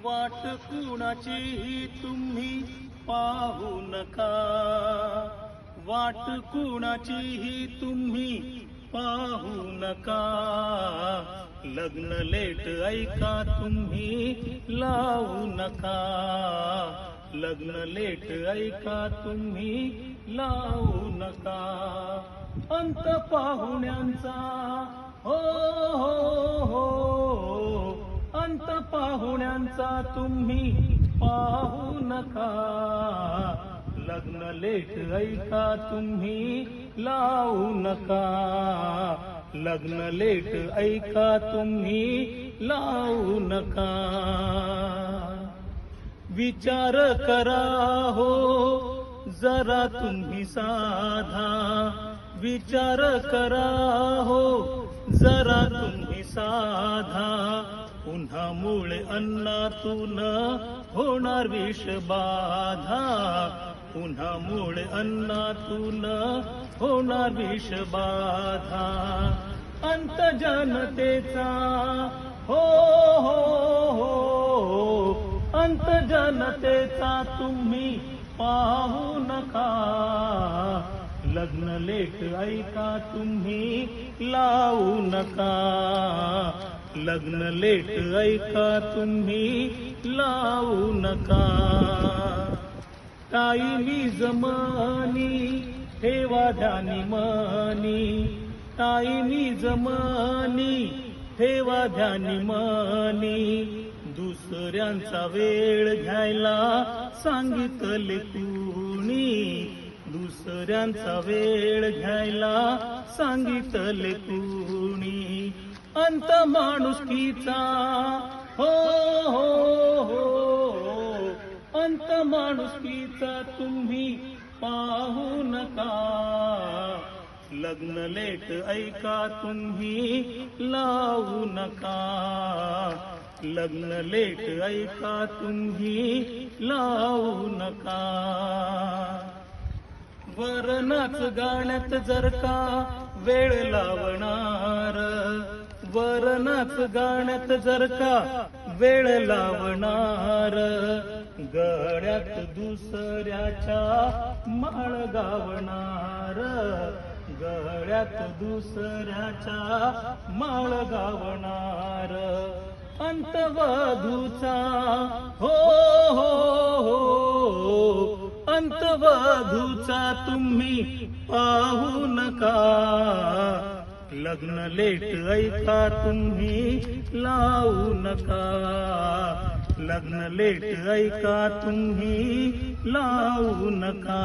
वाट कुणाचीही तुम्ही पाहू नका, वाट कुणाचीही तुम्ही पाहू नका. लग्न लेट ऐका तुम्ही लावू नका, लग्न लेट ऐका तुम्ही लावू नका. अंत पाहुण्यांचा हो हो हो, अंत पाहुण्यांचा तुम्ही पाहू नका. लग्न लेट ऐका तुम्ही लावू नका, लग्न लेट ऐका तुम्ही लावू नका. विचार करा हो जरा तुम्ही साधा, विचार करा हो जरा तुम्ही साधा. उन्हामुळे अन्नातून होणार विषबाधा, उन्हामुळे अन्नातून होणार विषबाधा. अंत जनतेचा हो हो हो, अंत जनतेचा तुम्ही पाहू नका. लग्न लेट ऐका तुम्ही लावू नका, लग्न लेट ऐका तुम्ही लावू नका. टाईमी जमानी ठेवा ध्यानी मनी, टाईमी जमानी ठेवा ध्यानी मनी. दुसऱ्यांचा वेळ घ्यायला सांगितले कुणी, दुसऱ्यांचा वेळ घ्यायला सांगितले कुणी. अंत माणुसकीचा हो हो हो, अंत माणुसकीचा तुम्ही पाहू नका. लग्न लेट ऐका तुम्ही लावू नका, लग्न लेट ऐका तुम्ही लावू नका. वरनाच गाण्यात जर का वेळ लावणार, वरनाच गाण्यात जर का वेळ लावणार. गळ्यात दुसऱ्याच्या माळ गावणार, गळ्यात दुसऱ्याच्या माळ गावणार. अंतवधूचा हो हो हो, अंतवधूचा तुम्ही पाहू नका. लग्न लेट ऐका तुम्ही लावू नका, लग्न लेट ऐका तुम्ही लावू नका.